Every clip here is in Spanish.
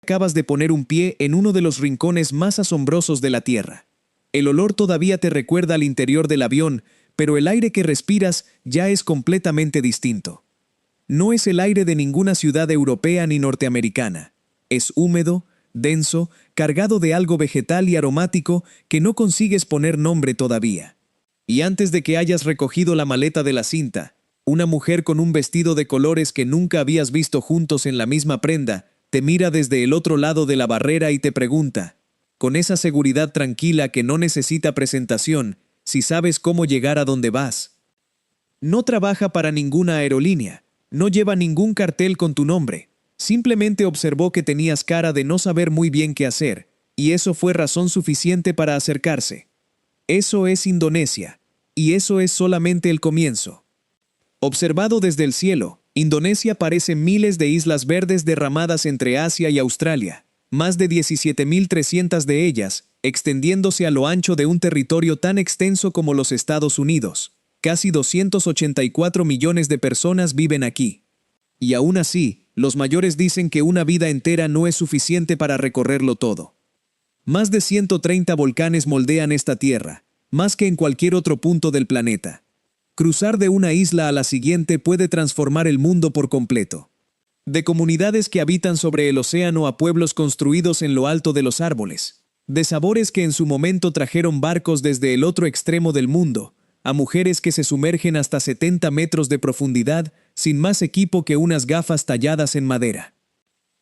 Acabas de poner un pie en uno de los rincones más asombrosos de la Tierra. El olor todavía te recuerda al interior del avión, pero el aire que respiras ya es completamente distinto. No es el aire de ninguna ciudad europea ni norteamericana. Es húmedo, denso, cargado de algo vegetal y aromático que no consigues poner nombre todavía. Y antes de que hayas recogido la maleta de la cinta, una mujer con un vestido de colores que nunca habías visto juntos en la misma prenda, te mira desde el otro lado de la barrera y te pregunta, con esa seguridad tranquila que no necesita presentación, si sabes cómo llegar a donde vas. No trabaja para ninguna aerolínea, no lleva ningún cartel con tu nombre, simplemente observó que tenías cara de no saber muy bien qué hacer, y eso fue razón suficiente para acercarse. Eso es Indonesia, y eso es solamente el comienzo. Observado desde el cielo, Indonesia parece miles de islas verdes derramadas entre Asia y Australia, más de 17.300 de ellas, extendiéndose a lo ancho de un territorio tan extenso como los Estados Unidos. Casi 284 millones de personas viven aquí. Y aún así, los mayores dicen que una vida entera no es suficiente para recorrerlo todo. Más de 130 volcanes moldean esta tierra, más que en cualquier otro punto del planeta. Cruzar de una isla a la siguiente puede transformar el mundo por completo. De comunidades que habitan sobre el océano a pueblos construidos en lo alto de los árboles. De sabores que en su momento trajeron barcos desde el otro extremo del mundo, a mujeres que se sumergen hasta 70 metros de profundidad sin más equipo que unas gafas talladas en madera.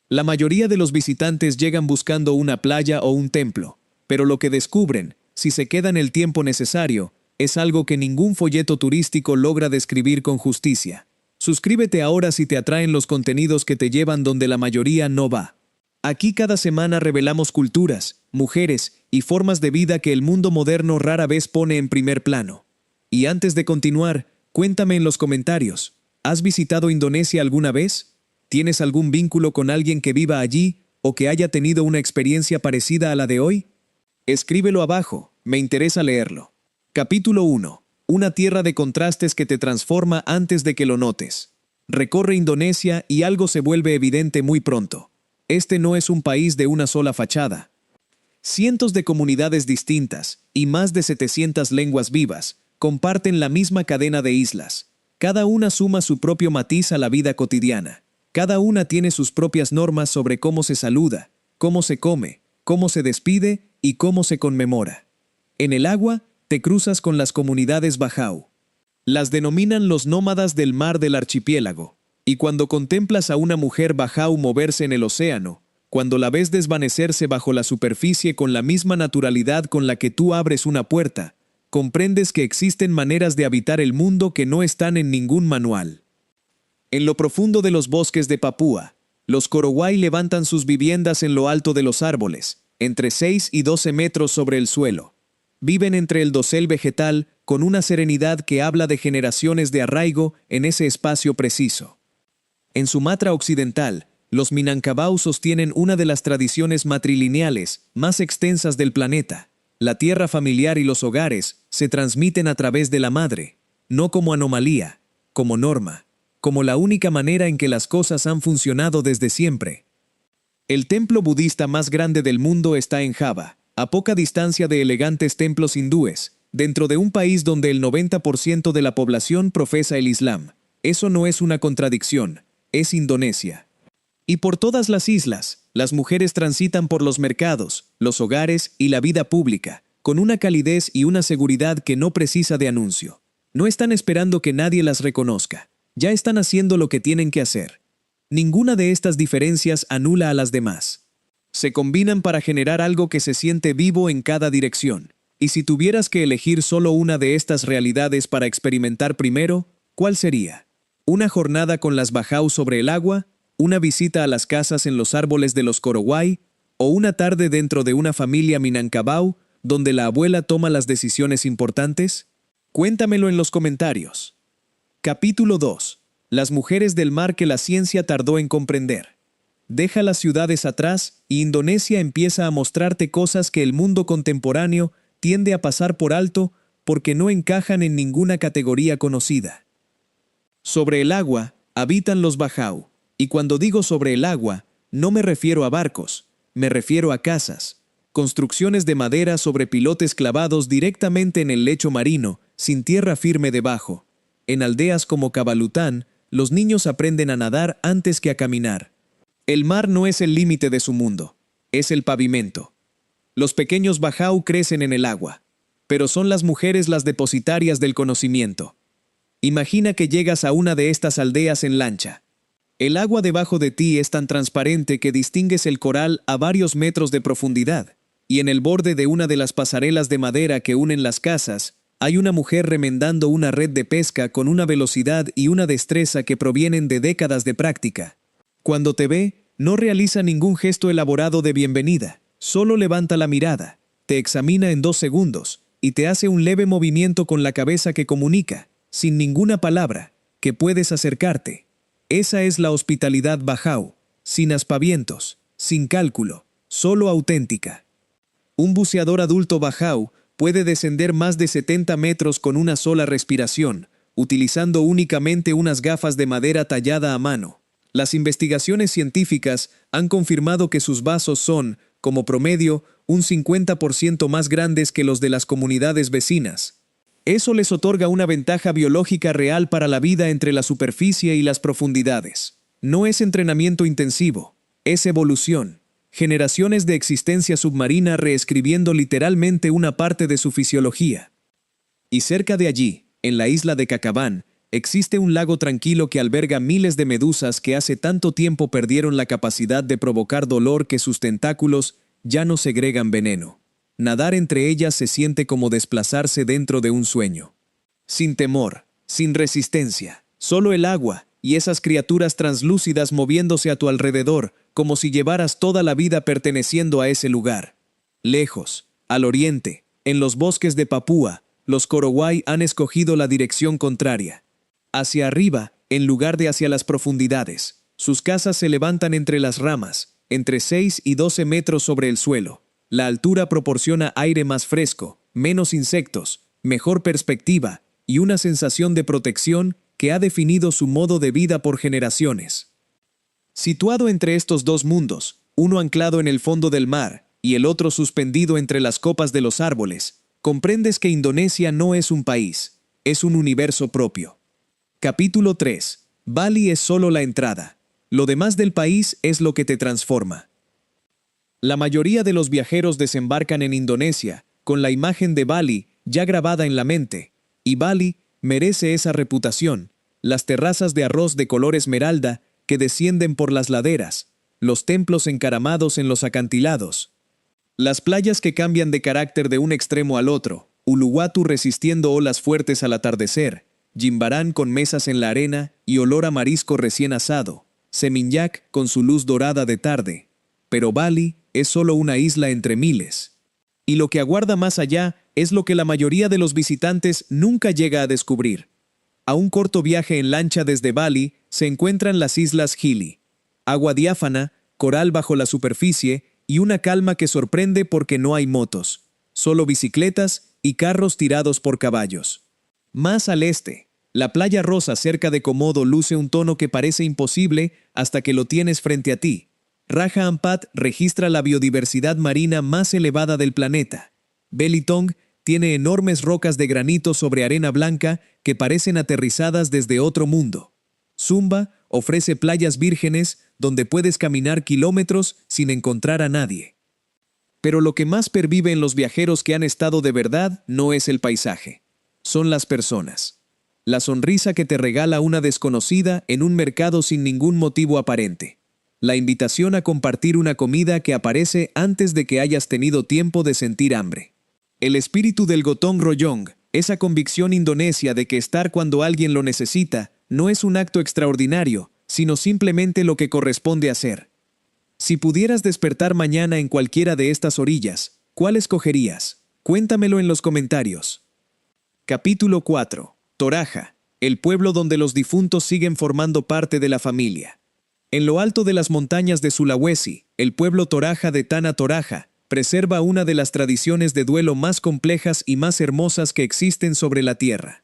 La mayoría de los visitantes llegan buscando una playa o un templo, pero lo que descubren, si se quedan el tiempo necesario, es algo que ningún folleto turístico logra describir con justicia. Suscríbete ahora si te atraen los contenidos que te llevan donde la mayoría no va. Aquí cada semana revelamos culturas, mujeres y formas de vida que el mundo moderno rara vez pone en primer plano. Y antes de continuar, cuéntame en los comentarios, ¿has visitado Indonesia alguna vez? ¿Tienes algún vínculo con alguien que viva allí o que haya tenido una experiencia parecida a la de hoy? Escríbelo abajo, me interesa leerlo. Capítulo 1. Una tierra de contrastes que te transforma antes de que lo notes. Recorre Indonesia y algo se vuelve evidente muy pronto. Este no es un país de una sola fachada. Cientos de comunidades distintas y más de 700 lenguas vivas comparten la misma cadena de islas. Cada una suma su propio matiz a la vida cotidiana. Cada una tiene sus propias normas sobre cómo se saluda, cómo se come, cómo se despide y cómo se conmemora. En el agua, te cruzas con las comunidades Bajau. Las denominan los nómadas del mar del archipiélago. Y cuando contemplas a una mujer Bajau moverse en el océano, cuando la ves desvanecerse bajo la superficie con la misma naturalidad con la que tú abres una puerta, comprendes que existen maneras de habitar el mundo que no están en ningún manual. En lo profundo de los bosques de Papúa, los Korowai levantan sus viviendas en lo alto de los árboles, entre 6 y 12 metros sobre el suelo. Viven entre el dosel vegetal con una serenidad que habla de generaciones de arraigo en ese espacio preciso. En Sumatra Occidental, los Minangkabau sostienen una de las tradiciones matrilineales más extensas del planeta. La tierra familiar y los hogares se transmiten a través de la madre, no como anomalía, como norma, como la única manera en que las cosas han funcionado desde siempre. El templo budista más grande del mundo está en Java, a poca distancia de elegantes templos hindúes, dentro de un país donde el 90% de la población profesa el Islam. Eso no es una contradicción, es Indonesia. Y por todas las islas, las mujeres transitan por los mercados, los hogares y la vida pública, con una calidez y una seguridad que no precisa de anuncio. No están esperando que nadie las reconozca. Ya están haciendo lo que tienen que hacer. Ninguna de estas diferencias anula a las demás. Se combinan para generar algo que se siente vivo en cada dirección. Y si tuvieras que elegir solo una de estas realidades para experimentar primero, ¿cuál sería? ¿Una jornada con las Bajau sobre el agua? ¿Una visita a las casas en los árboles de los Korowai? ¿O una tarde dentro de una familia Minangkabau, donde la abuela toma las decisiones importantes? Cuéntamelo en los comentarios. Capítulo 2. Las mujeres del mar que la ciencia tardó en comprender. Deja las ciudades atrás y Indonesia empieza a mostrarte cosas que el mundo contemporáneo tiende a pasar por alto porque no encajan en ninguna categoría conocida. Sobre el agua habitan los Bajau, y cuando digo sobre el agua, No me refiero a barcos, me refiero a casas, construcciones de madera sobre pilotes clavados directamente en el lecho marino, sin tierra firme debajo. En aldeas como Cabalután, los niños aprenden a nadar antes que a caminar. El mar no es el límite de su mundo, es el pavimento. Los pequeños bajau crecen en el agua, pero son las mujeres las depositarias del conocimiento. Imagina que llegas a una de estas aldeas en lancha. El agua debajo de ti es tan transparente que distingues el coral a varios metros de profundidad, y en el borde de una de las pasarelas de madera que unen las casas, hay una mujer remendando una red de pesca con una velocidad y una destreza que provienen de décadas de práctica. Cuando te ve, no realiza ningún gesto elaborado de bienvenida, solo levanta la mirada, te examina en 2 segundos y te hace un leve movimiento con la cabeza que comunica, sin ninguna palabra, que puedes acercarte. Esa es la hospitalidad bajau, sin aspavientos, sin cálculo, solo auténtica. Un buceador adulto bajau puede descender más de 70 metros con una sola respiración, utilizando únicamente unas gafas de madera tallada a mano. Las investigaciones científicas han confirmado que sus vasos son, como promedio, un 50% más grandes que los de las comunidades vecinas. Eso les otorga una ventaja biológica real para la vida entre la superficie y las profundidades. No es entrenamiento intensivo, es evolución. Generaciones de existencia submarina reescribiendo literalmente una parte de su fisiología. Y cerca de allí, en la isla de Cacabán, existe un lago tranquilo que alberga miles de medusas que hace tanto tiempo perdieron la capacidad de provocar dolor que sus tentáculos ya no segregan veneno. Nadar entre ellas se siente como desplazarse dentro de un sueño. Sin temor, sin resistencia, solo el agua y esas criaturas translúcidas moviéndose a tu alrededor, como si llevaras toda la vida perteneciendo a ese lugar. Lejos, al oriente, en los bosques de Papúa, los Korowai han escogido la dirección contraria. Hacia arriba, en lugar de hacia las profundidades. Sus casas se levantan entre las ramas, entre 6 y 12 metros sobre el suelo. La altura proporciona aire más fresco, menos insectos, mejor perspectiva y una sensación de protección que ha definido su modo de vida por generaciones. Situado entre estos 2 mundos, uno anclado en el fondo del mar y el otro suspendido entre las copas de los árboles, comprendes que Indonesia no es un país, es un universo propio. Capítulo 3. Bali es solo la entrada. Lo demás del país es lo que te transforma. La mayoría de los viajeros desembarcan en Indonesia con la imagen de Bali ya grabada en la mente, y Bali merece esa reputación. Las terrazas de arroz de color esmeralda que descienden por las laderas, los templos encaramados en los acantilados, las playas que cambian de carácter de un extremo al otro, Uluwatu resistiendo olas fuertes al atardecer, Jimbaran con mesas en la arena y olor a marisco recién asado, Seminyak con su luz dorada de tarde. Pero Bali es solo una isla entre miles. Y lo que aguarda más allá es lo que la mayoría de los visitantes nunca llega a descubrir. A un corto viaje en lancha desde Bali se encuentran las islas Gili. Agua diáfana, coral bajo la superficie y una calma que sorprende porque no hay motos, solo bicicletas y carros tirados por caballos. Más al este, la playa rosa cerca de Komodo luce un tono que parece imposible hasta que lo tienes frente a ti. Raja Ampat registra la biodiversidad marina más elevada del planeta. Belitung tiene enormes rocas de granito sobre arena blanca que parecen aterrizadas desde otro mundo. Sumba ofrece playas vírgenes donde puedes caminar kilómetros sin encontrar a nadie. Pero lo que más pervive en los viajeros que han estado de verdad no es el paisaje. Son las personas. La sonrisa que te regala una desconocida en un mercado sin ningún motivo aparente. La invitación a compartir una comida que aparece antes de que hayas tenido tiempo de sentir hambre. El espíritu del gotong royong, esa convicción indonesia de que estar cuando alguien lo necesita, no es un acto extraordinario, sino simplemente lo que corresponde hacer. Si pudieras despertar mañana en cualquiera de estas orillas, ¿cuál escogerías? Cuéntamelo en los comentarios. Capítulo 4. Toraja, el pueblo donde los difuntos siguen formando parte de la familia. En lo alto de las montañas de Sulawesi, el pueblo Toraja de Tanah Toraja preserva una de las tradiciones de duelo más complejas y más hermosas que existen sobre la tierra.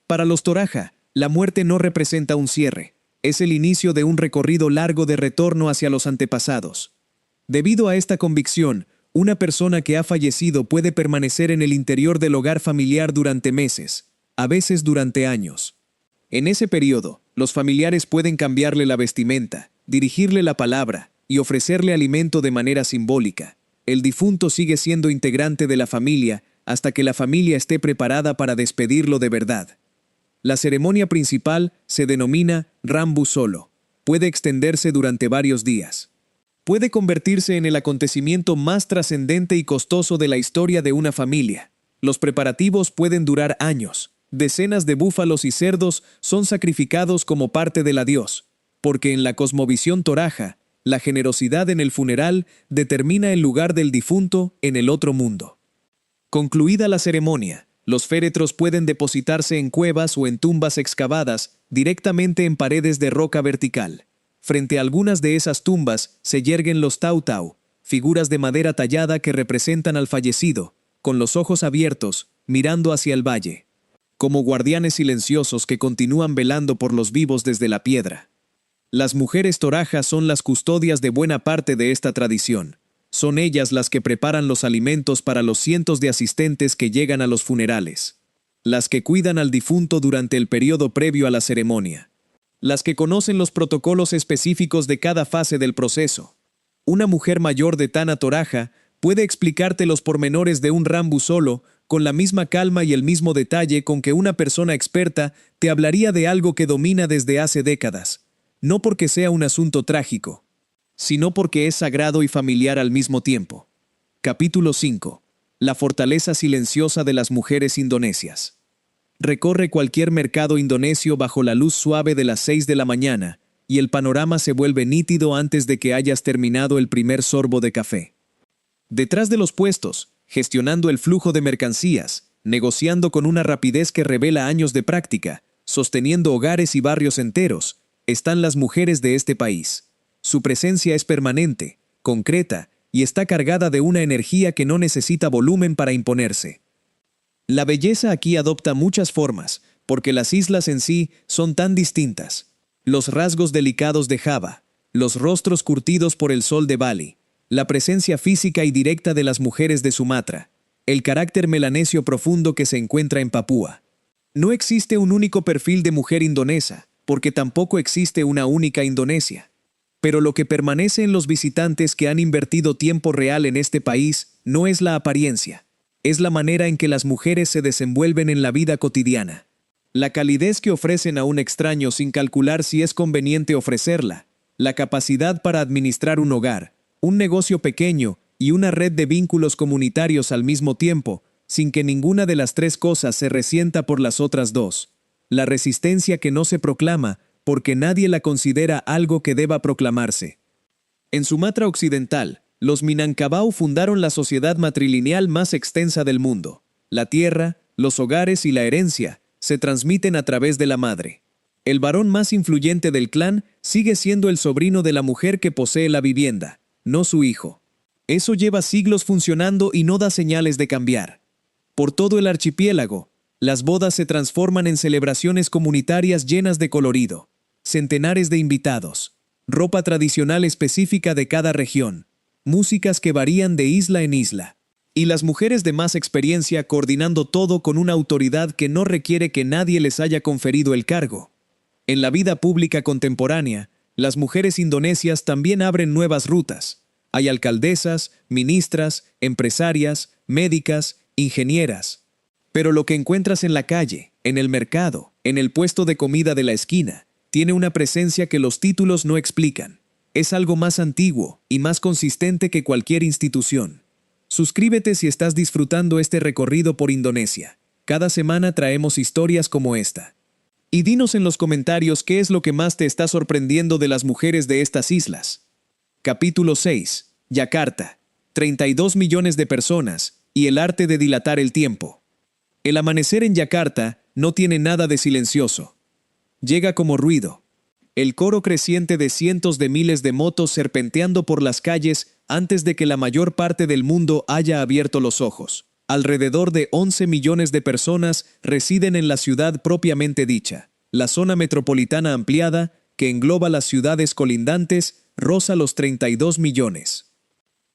Para los Toraja, la muerte no representa un cierre, Es el inicio de un recorrido largo de retorno hacia los antepasados. Debido a esta convicción, una persona que ha fallecido puede permanecer en el interior del hogar familiar durante meses, a veces durante años. En ese periodo, los familiares pueden cambiarle la vestimenta, dirigirle la palabra y ofrecerle alimento de manera simbólica. El difunto sigue siendo integrante de la familia hasta que la familia esté preparada para despedirlo de verdad. La ceremonia principal se denomina Rambu Solo. Puede extenderse durante varios días. Puede convertirse en el acontecimiento más trascendente y costoso de la historia de una familia. Los preparativos pueden durar años. Decenas de búfalos y cerdos son sacrificados como parte del adiós, porque en la cosmovisión toraja, la generosidad en el funeral determina el lugar del difunto en el otro mundo. Concluida la ceremonia, los féretros pueden depositarse en cuevas o en tumbas excavadas directamente en paredes de roca vertical. Frente a algunas de esas tumbas se yerguen los tautau, figuras de madera tallada que representan al fallecido, con los ojos abiertos, mirando hacia el valle, como guardianes silenciosos que continúan velando por los vivos desde la piedra. Las mujeres torajas son las custodias de buena parte de esta tradición. Son ellas las que preparan los alimentos para los cientos de asistentes que llegan a los funerales. Las que cuidan al difunto durante el periodo previo a la ceremonia. Las que conocen los protocolos específicos de cada fase del proceso. Una mujer mayor de Tana Toraja puede explicarte los pormenores de un Rambu Solo con la misma calma y el mismo detalle con que una persona experta te hablaría de algo que domina desde hace décadas. No porque sea un asunto trágico, sino porque es sagrado y familiar al mismo tiempo. Capítulo 5. La fortaleza silenciosa de las mujeres indonesias. Recorre cualquier mercado indonesio bajo la luz suave de las 6 de la mañana, y el panorama se vuelve nítido antes de que hayas terminado el primer sorbo de café. Detrás de los puestos, gestionando el flujo de mercancías, negociando con una rapidez que revela años de práctica, sosteniendo hogares y barrios enteros, están las mujeres de este país. Su presencia es permanente, concreta y está cargada de una energía que no necesita volumen para imponerse. La belleza aquí adopta muchas formas, porque las islas en sí son tan distintas. Los rasgos delicados de Java, los rostros curtidos por el sol de Bali, la presencia física y directa de las mujeres de Sumatra, el carácter melanesio profundo que se encuentra en Papúa. No existe un único perfil de mujer indonesa, porque tampoco existe una única Indonesia. Pero lo que permanece en los visitantes que han invertido tiempo real en este país no es la apariencia, es la manera en que las mujeres se desenvuelven en la vida cotidiana. La calidez que ofrecen a un extraño sin calcular si es conveniente ofrecerla, la capacidad para administrar un hogar, un negocio pequeño y una red de vínculos comunitarios al mismo tiempo, sin que ninguna de las tres cosas se resienta por las otras dos. La resistencia que no se proclama porque nadie la considera algo que deba proclamarse. En Sumatra Occidental, los Minangkabau fundaron la sociedad matrilineal más extensa del mundo. La tierra, los hogares y la herencia se transmiten a través de la madre. El varón más influyente del clan sigue siendo el sobrino de la mujer que posee la vivienda, no su hijo. Eso lleva siglos funcionando y no da señales de cambiar. Por todo el archipiélago, las bodas se transforman en celebraciones comunitarias llenas de colorido, centenares de invitados, ropa tradicional específica de cada región, músicas que varían de isla en isla, y las mujeres de más experiencia coordinando todo con una autoridad que no requiere que nadie les haya conferido el cargo. En la vida pública contemporánea, las mujeres indonesias también abren nuevas rutas. Hay alcaldesas, ministras, empresarias, médicas, ingenieras. Pero lo que encuentras en la calle, en el mercado, en el puesto de comida de la esquina, tiene una presencia que los títulos no explican. Es algo más antiguo y más consistente que cualquier institución. Suscríbete si estás disfrutando este recorrido por Indonesia. Cada semana traemos historias como esta. Y dinos en los comentarios qué es lo que más te está sorprendiendo de las mujeres de estas islas. Capítulo 6. Yakarta. 32 millones de personas y el arte de dilatar el tiempo. El amanecer en Yakarta no tiene nada de silencioso. Llega como ruido. El coro creciente de cientos de miles de motos serpenteando por las calles antes de que la mayor parte del mundo haya abierto los ojos. Alrededor de 11 millones de personas residen en la ciudad propiamente dicha, la zona metropolitana ampliada que engloba las ciudades colindantes, roza los 32 millones.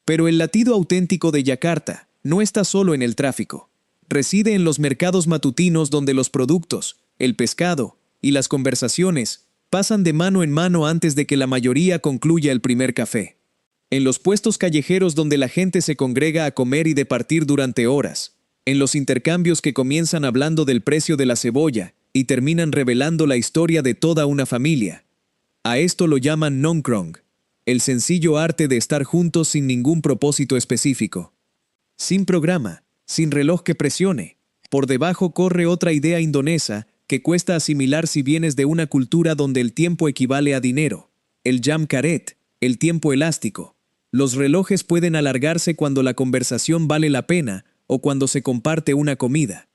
Pero el latido auténtico de Yakarta no está solo en el tráfico. Reside en los mercados matutinos donde los productos, el pescado y las conversaciones pasan de mano en mano antes de que la mayoría concluya el primer café. En los puestos callejeros donde la gente se congrega a comer y departir durante horas. En los intercambios que comienzan hablando del precio de la cebolla y terminan revelando la historia de toda una familia. A esto lo llaman nongkrong, el sencillo arte de estar juntos sin ningún propósito específico. Sin programa, sin reloj que presione. Por debajo corre otra idea indonesa que cuesta asimilar si vienes de una cultura donde el tiempo equivale a dinero. El jam karet, el tiempo elástico. Los relojes pueden alargarse cuando la conversación vale la pena o cuando se comparte una comida.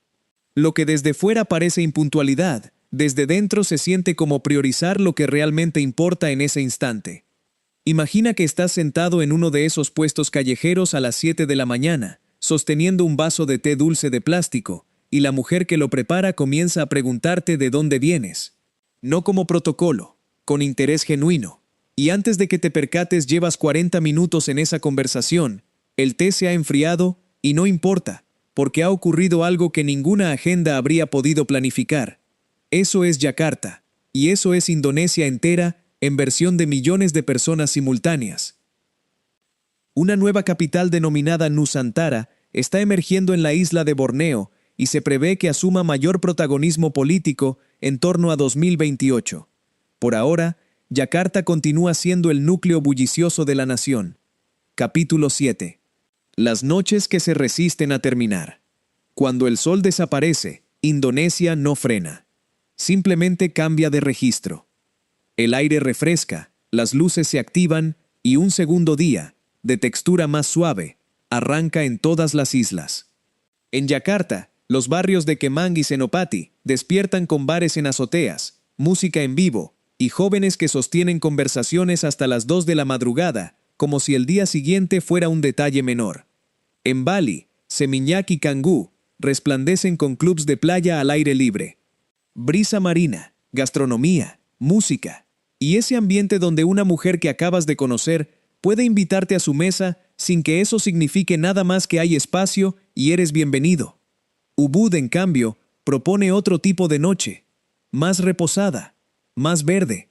Lo que desde fuera parece impuntualidad, desde dentro se siente como priorizar lo que realmente importa en ese instante. Imagina que estás sentado en uno de esos puestos callejeros a las 7 de la mañana, sosteniendo un vaso de té dulce de plástico, y la mujer que lo prepara comienza a preguntarte de dónde vienes. No como protocolo, con interés genuino. Y antes de que te percates llevas 40 minutos en esa conversación, el té se ha enfriado y no importa, porque ha ocurrido algo que ninguna agenda habría podido planificar. Eso es Yakarta, y eso es Indonesia entera en versión de millones de personas simultáneas. Una nueva capital denominada Nusantara está emergiendo en la isla de Borneo y se prevé que asuma mayor protagonismo político en torno a 2028. Por ahora, Yakarta continúa siendo el núcleo bullicioso de la nación. Capítulo 7. Las noches que se resisten a terminar. Cuando el sol desaparece, Indonesia no frena. Simplemente cambia de registro. El aire refresca, las luces se activan y un segundo día, de textura más suave, arranca en todas las islas. En Yakarta, los barrios de Kemang y Senopati despiertan con bares en azoteas, música en vivo y jóvenes que sostienen conversaciones hasta las 2 de la madrugada, como si el día siguiente fuera un detalle menor. En Bali, Seminyak y Canggu resplandecen con clubs de playa al aire libre. Brisa marina, gastronomía, música y ese ambiente donde una mujer que acabas de conocer puede invitarte a su mesa sin que eso signifique nada más que hay espacio y eres bienvenido. Ubud, en cambio, propone otro tipo de noche, más reposada, más verde.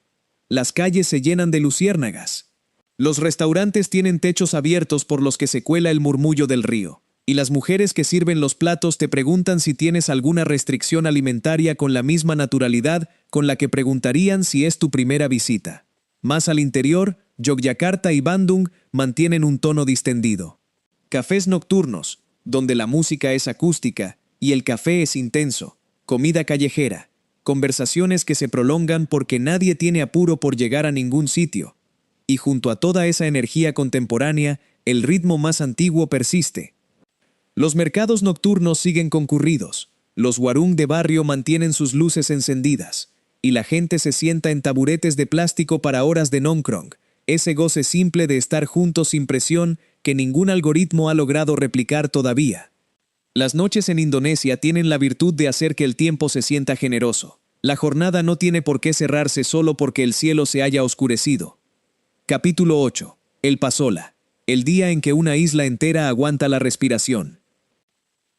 Las calles se llenan de luciérnagas. Los restaurantes tienen techos abiertos por los que se cuela el murmullo del río, y las mujeres que sirven los platos te preguntan si tienes alguna restricción alimentaria con la misma naturalidad con la que preguntarían si es tu primera visita. Más al interior, Yogyakarta y Bandung mantienen un tono distendido. Cafés nocturnos, donde la música es acústica y el café es intenso, comida callejera, conversaciones que se prolongan porque nadie tiene apuro por llegar a ningún sitio. Y junto a toda esa energía contemporánea, el ritmo más antiguo persiste. Los mercados nocturnos siguen concurridos, los warung de barrio mantienen sus luces encendidas, y la gente se sienta en taburetes de plástico para horas de nongkrong, ese goce simple de estar juntos sin presión que ningún algoritmo ha logrado replicar todavía. Las noches en Indonesia tienen la virtud de hacer que el tiempo se sienta generoso. La jornada no tiene por qué cerrarse solo porque el cielo se haya oscurecido. Capítulo 8. El Pasola. El día en que una isla entera aguanta la respiración.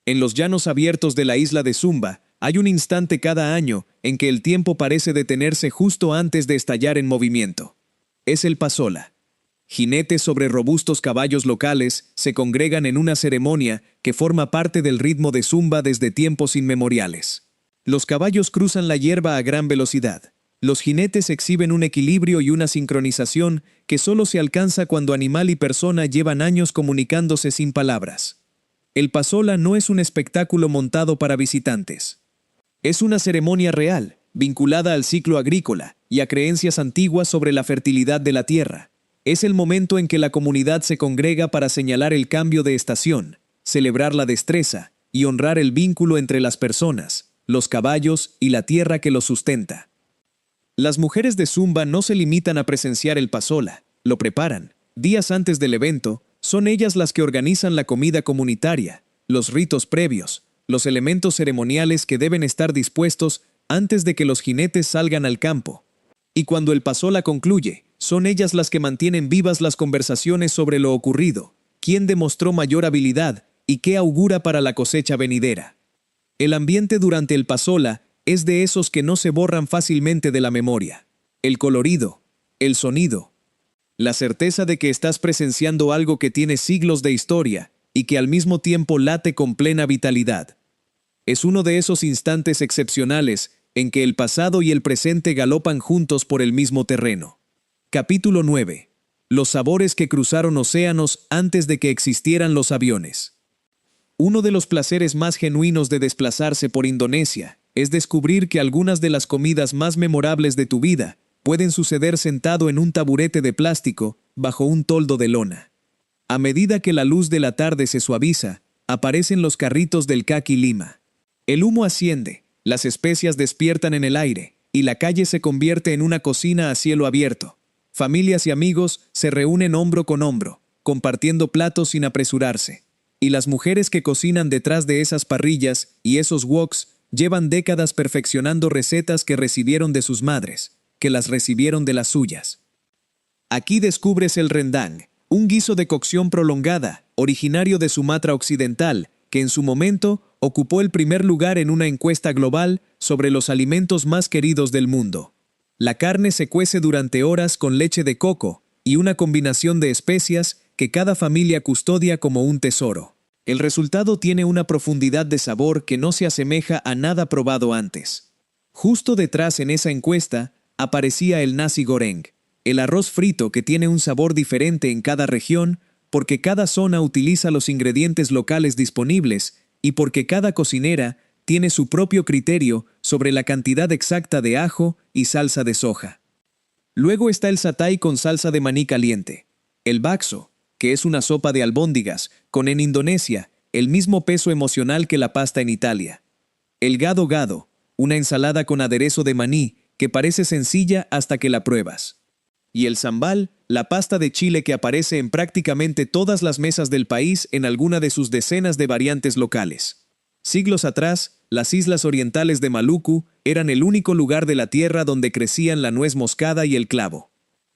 En los llanos abiertos de la isla de Sumba, hay un instante cada año en que el tiempo parece detenerse justo antes de estallar en movimiento. Es el Pasola. Jinetes sobre robustos caballos locales se congregan en una ceremonia que forma parte del ritmo de Sumba desde tiempos inmemoriales. Los caballos cruzan la hierba a gran velocidad. Los jinetes exhiben un equilibrio y una sincronización que solo se alcanza cuando animal y persona llevan años comunicándose sin palabras. El Pasola no es un espectáculo montado para visitantes. Es una ceremonia real, vinculada al ciclo agrícola y a creencias antiguas sobre la fertilidad de la tierra. Es el momento en que la comunidad se congrega para señalar el cambio de estación, celebrar la destreza y honrar el vínculo entre las personas, los caballos y la tierra que los sustenta. Las mujeres de Sumba no se limitan a presenciar el Pasola, lo preparan. Días antes del evento, son ellas las que organizan la comida comunitaria, los ritos previos, los elementos ceremoniales que deben estar dispuestos antes de que los jinetes salgan al campo. Y cuando el pasola concluye, son ellas las que mantienen vivas las conversaciones sobre lo ocurrido, quién demostró mayor habilidad y qué augura para la cosecha venidera. El ambiente durante el pasola es de esos que no se borran fácilmente de la memoria. El colorido, el sonido, la certeza de que estás presenciando algo que tiene siglos de historia y que al mismo tiempo late con plena vitalidad. Es uno de esos instantes excepcionales en que el pasado y el presente galopan juntos por el mismo terreno. Capítulo 9. Los sabores que cruzaron océanos antes de que existieran los aviones. Uno de los placeres más genuinos de desplazarse por Indonesia es descubrir que algunas de las comidas más memorables de tu vida pueden suceder sentado en un taburete de plástico bajo un toldo de lona. A medida que la luz de la tarde se suaviza, aparecen los carritos del Kaki Lima. El humo asciende, las especias despiertan en el aire, y la calle se convierte en una cocina a cielo abierto. Familias y amigos se reúnen hombro con hombro, compartiendo platos sin apresurarse. Y las mujeres que cocinan detrás de esas parrillas y esos woks llevan décadas perfeccionando recetas que recibieron de sus madres, que las recibieron de las suyas. Aquí descubres el rendang, un guiso de cocción prolongada, originario de Sumatra Occidental, que en su momento ocupó el primer lugar en una encuesta global sobre los alimentos más queridos del mundo. La carne se cuece durante horas con leche de coco y una combinación de especias que cada familia custodia como un tesoro. El resultado tiene una profundidad de sabor que no se asemeja a nada probado antes. Justo detrás en esa encuesta aparecía el nasi goreng, el arroz frito que tiene un sabor diferente en cada región porque cada zona utiliza los ingredientes locales disponibles y porque cada cocinera tiene su propio criterio sobre la cantidad exacta de ajo y salsa de soja. Luego está el satay con salsa de maní caliente, el bakso, que es una sopa de albóndigas, con en Indonesia el mismo peso emocional que la pasta en Italia. El gado gado, una ensalada con aderezo de maní que parece sencilla hasta que la pruebas. Y el sambal, la pasta de chile que aparece en prácticamente todas las mesas del país en alguna de sus decenas de variantes locales. Siglos atrás, las islas orientales de Maluku eran el único lugar de la tierra donde crecían la nuez moscada y el clavo.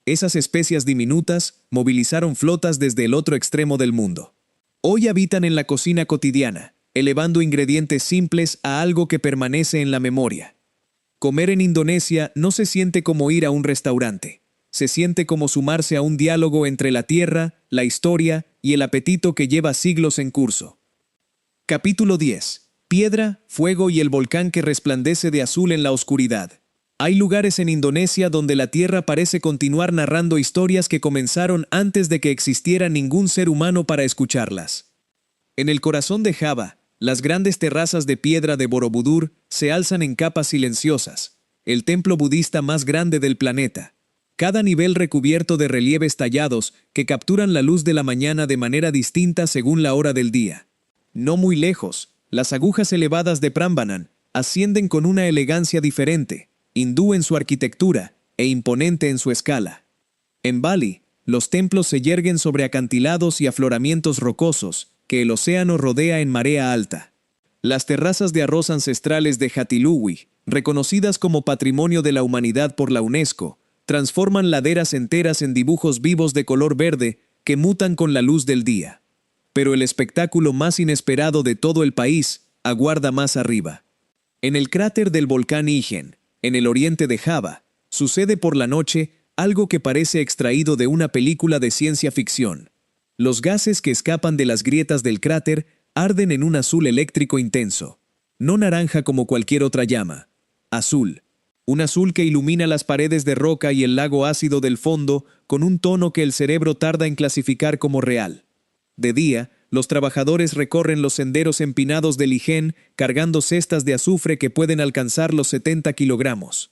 Esas especias diminutas movilizaron flotas desde el otro extremo del mundo. Hoy habitan en la cocina cotidiana, elevando ingredientes simples a algo que permanece en la memoria. Comer en Indonesia no se siente como ir a un restaurante. Se siente como sumarse a un diálogo entre la tierra, la historia y el apetito que lleva siglos en curso. Capítulo 10. Piedra, fuego y el volcán que resplandece de azul en la oscuridad. Hay lugares en Indonesia donde la tierra parece continuar narrando historias que comenzaron antes de que existiera ningún ser humano para escucharlas. En el corazón de Java, las grandes terrazas de piedra de Borobudur se alzan en capas silenciosas, el templo budista más grande del planeta. Cada nivel recubierto de relieves tallados que capturan la luz de la mañana de manera distinta según la hora del día. No muy lejos, las agujas elevadas de Prambanan ascienden con una elegancia diferente, hindú en su arquitectura e imponente en su escala. En Bali, los templos se yerguen sobre acantilados y afloramientos rocosos que el océano rodea en marea alta. Las terrazas de arroz ancestrales de Jatiluwi, reconocidas como Patrimonio de la Humanidad por la UNESCO, transforman laderas enteras en dibujos vivos de color verde que mutan con la luz del día. Pero el espectáculo más inesperado de todo el país aguarda más arriba. En el cráter del volcán Ijen, en el oriente de Java, sucede por la noche algo que parece extraído de una película de ciencia ficción. Los gases que escapan de las grietas del cráter arden en un azul eléctrico intenso. No naranja como cualquier otra llama. Azul. Un azul que ilumina las paredes de roca y el lago ácido del fondo con un tono que el cerebro tarda en clasificar como real. De día, los trabajadores recorren los senderos empinados del Ijen cargando cestas de azufre que pueden alcanzar los 70 kilogramos.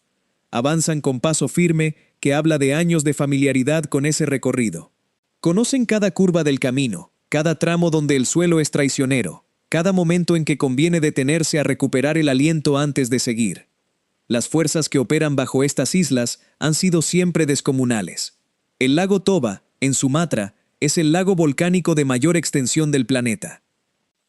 Avanzan con paso firme que habla de años de familiaridad con ese recorrido. Conocen cada curva del camino, cada tramo donde el suelo es traicionero, cada momento en que conviene detenerse a recuperar el aliento antes de seguir. Las fuerzas que operan bajo estas islas han sido siempre descomunales. El lago Toba, en Sumatra, es el lago volcánico de mayor extensión del planeta.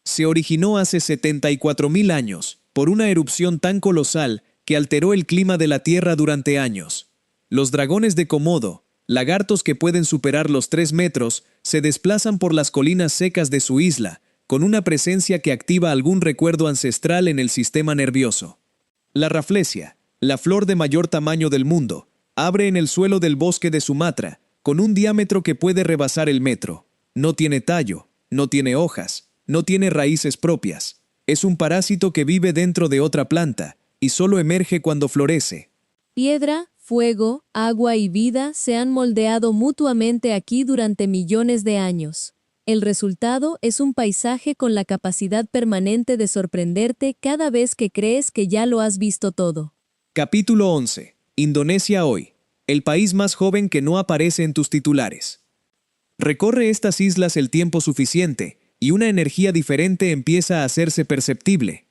Se originó hace 74.000 años por una erupción tan colosal que alteró el clima de la Tierra durante años. Los dragones de Komodo, lagartos que pueden superar los 3 metros, se desplazan por las colinas secas de su isla, con una presencia que activa algún recuerdo ancestral en el sistema nervioso. La raflesia, la flor de mayor tamaño del mundo, abre en el suelo del bosque de Sumatra, con un diámetro que puede rebasar el metro. No tiene tallo, no tiene hojas, no tiene raíces propias. Es un parásito que vive dentro de otra planta, y solo emerge cuando florece. Piedra, fuego, agua y vida se han moldeado mutuamente aquí durante millones de años. El resultado es un paisaje con la capacidad permanente de sorprenderte cada vez que crees que ya lo has visto todo. Capítulo 11. Indonesia hoy, el país más joven que no aparece en tus titulares. Recorre estas islas el tiempo suficiente, y una energía diferente empieza a hacerse perceptible.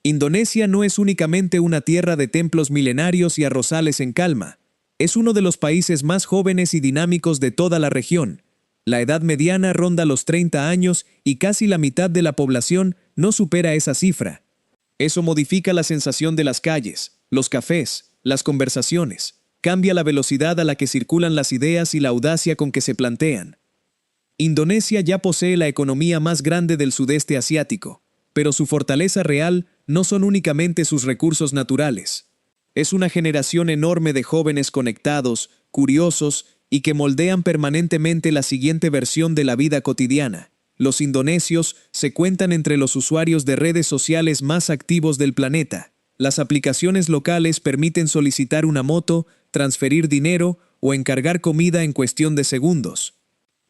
Indonesia no es únicamente una tierra de templos milenarios y arrozales en calma. Es uno de los países más jóvenes y dinámicos de toda la región. La edad mediana ronda los 30 años y casi la mitad de la población no supera esa cifra. Eso modifica la sensación de las calles, los cafés, las conversaciones. Cambia la velocidad a la que circulan las ideas y la audacia con que se plantean. Indonesia ya posee la economía más grande del sudeste asiático, pero su fortaleza real no son únicamente sus recursos naturales. Es una generación enorme de jóvenes conectados, curiosos y que moldean permanentemente la siguiente versión de la vida cotidiana. Los indonesios se cuentan entre los usuarios de redes sociales más activos del planeta. Las aplicaciones locales permiten solicitar una moto, transferir dinero o encargar comida en cuestión de segundos.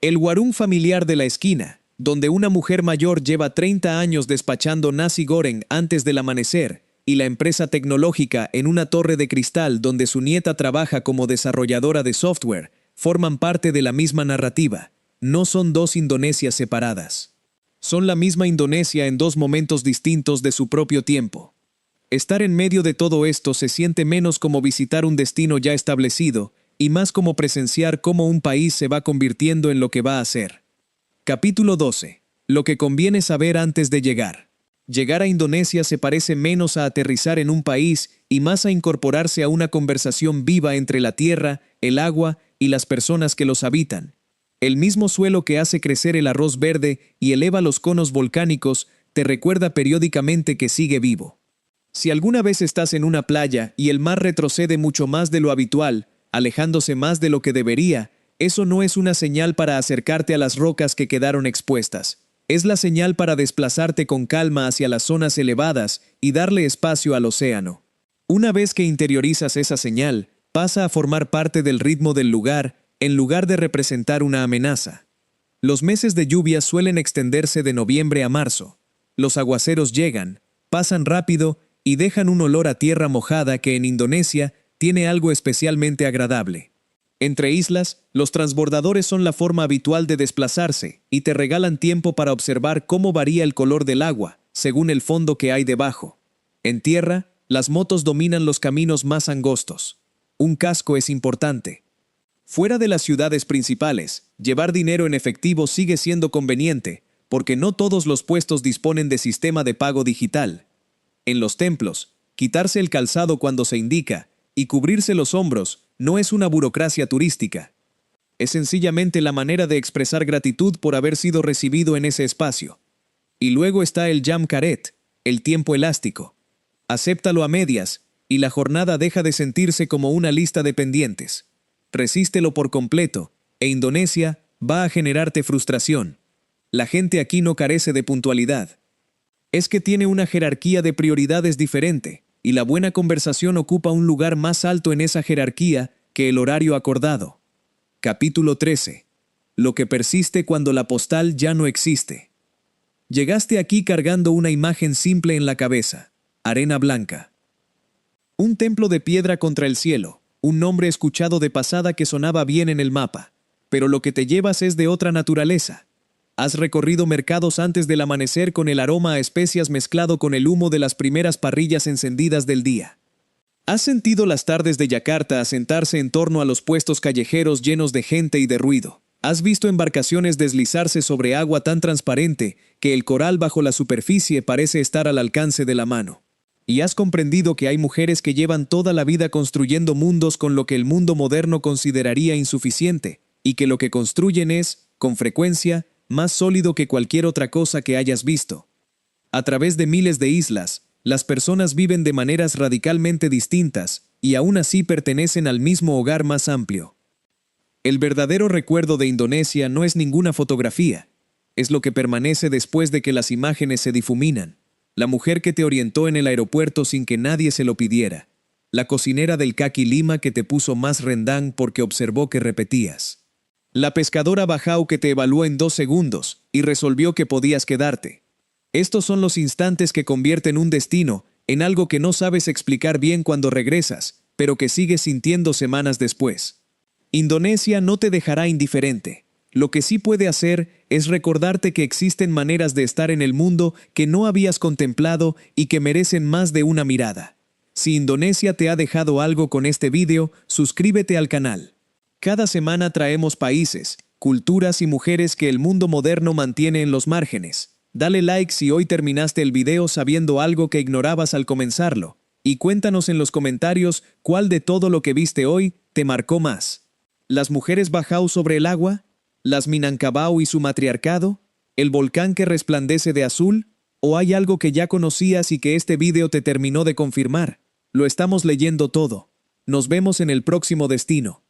El warung familiar de la esquina, donde una mujer mayor lleva 30 años despachando nasi goreng antes del amanecer, y la empresa tecnológica en una torre de cristal donde su nieta trabaja como desarrolladora de software, forman parte de la misma narrativa. No son dos Indonesias separadas. Son la misma Indonesia en dos momentos distintos de su propio tiempo. Estar en medio de todo esto se siente menos como visitar un destino ya establecido y más como presenciar cómo un país se va convirtiendo en lo que va a ser. Capítulo 12. Lo que conviene saber antes de llegar. Llegar a Indonesia se parece menos a aterrizar en un país y más a incorporarse a una conversación viva entre la tierra, el agua y las personas que los habitan. El mismo suelo que hace crecer el arroz verde y eleva los conos volcánicos te recuerda periódicamente que sigue vivo. Si alguna vez estás en una playa y el mar retrocede mucho más de lo habitual, alejándose más de lo que debería, eso no es una señal para acercarte a las rocas que quedaron expuestas. Es la señal para desplazarte con calma hacia las zonas elevadas y darle espacio al océano. Una vez que interiorizas esa señal, pasa a formar parte del ritmo del lugar, en lugar de representar una amenaza. Los meses de lluvia suelen extenderse de noviembre a marzo. Los aguaceros llegan, pasan rápido y dejan un olor a tierra mojada que en Indonesia tiene algo especialmente agradable. Entre islas, los transbordadores son la forma habitual de desplazarse y te regalan tiempo para observar cómo varía el color del agua, según el fondo que hay debajo. En tierra, las motos dominan los caminos más angostos. Un casco es importante. Fuera de las ciudades principales, llevar dinero en efectivo sigue siendo conveniente, porque no todos los puestos disponen de sistema de pago digital. En los templos, quitarse el calzado cuando se indica y cubrirse los hombros no es una burocracia turística. Es sencillamente la manera de expresar gratitud por haber sido recibido en ese espacio. Y luego está el jam karet, el tiempo elástico. Acéptalo a medias y la jornada deja de sentirse como una lista de pendientes. Resístelo por completo e Indonesia va a generarte frustración. La gente aquí no carece de puntualidad. Es que tiene una jerarquía de prioridades diferente, y la buena conversación ocupa un lugar más alto en esa jerarquía que el horario acordado. Capítulo 13. Lo que persiste cuando la postal ya no existe. Llegaste aquí cargando una imagen simple en la cabeza: arena blanca. Un templo de piedra contra el cielo, un nombre escuchado de pasada que sonaba bien en el mapa, pero lo que te llevas es de otra naturaleza. Has recorrido mercados antes del amanecer con el aroma a especias mezclado con el humo de las primeras parrillas encendidas del día. Has sentido las tardes de Yakarta asentarse en torno a los puestos callejeros llenos de gente y de ruido. Has visto embarcaciones deslizarse sobre agua tan transparente que el coral bajo la superficie parece estar al alcance de la mano. Y has comprendido que hay mujeres que llevan toda la vida construyendo mundos con lo que el mundo moderno consideraría insuficiente, y que lo que construyen es, con frecuencia, más sólido que cualquier otra cosa que hayas visto. A través de miles de islas, las personas viven de maneras radicalmente distintas, y aún así pertenecen al mismo hogar más amplio. El verdadero recuerdo de Indonesia no es ninguna fotografía, es lo que permanece después de que las imágenes se difuminan. La mujer que te orientó en el aeropuerto sin que nadie se lo pidiera. La cocinera del Kaki Lima que te puso más rendang porque observó que repetías. La pescadora Bajau que te evaluó en 2 segundos y resolvió que podías quedarte. Estos son los instantes que convierten un destino en algo que no sabes explicar bien cuando regresas, pero que sigues sintiendo semanas después. Indonesia no te dejará indiferente. Lo que sí puede hacer es recordarte que existen maneras de estar en el mundo que no habías contemplado y que merecen más de una mirada. Si Indonesia te ha dejado algo con este vídeo, suscríbete al canal. Cada semana traemos países, culturas y mujeres que el mundo moderno mantiene en los márgenes. Dale like si hoy terminaste el video sabiendo algo que ignorabas al comenzarlo. Y cuéntanos en los comentarios cuál de todo lo que viste hoy te marcó más. ¿Las mujeres Bajau sobre el agua? ¿Las Minangkabau y su matriarcado? ¿El volcán que resplandece de azul? ¿O hay algo que ya conocías y que este vídeo te terminó de confirmar? Lo estamos leyendo todo. Nos vemos en el próximo destino.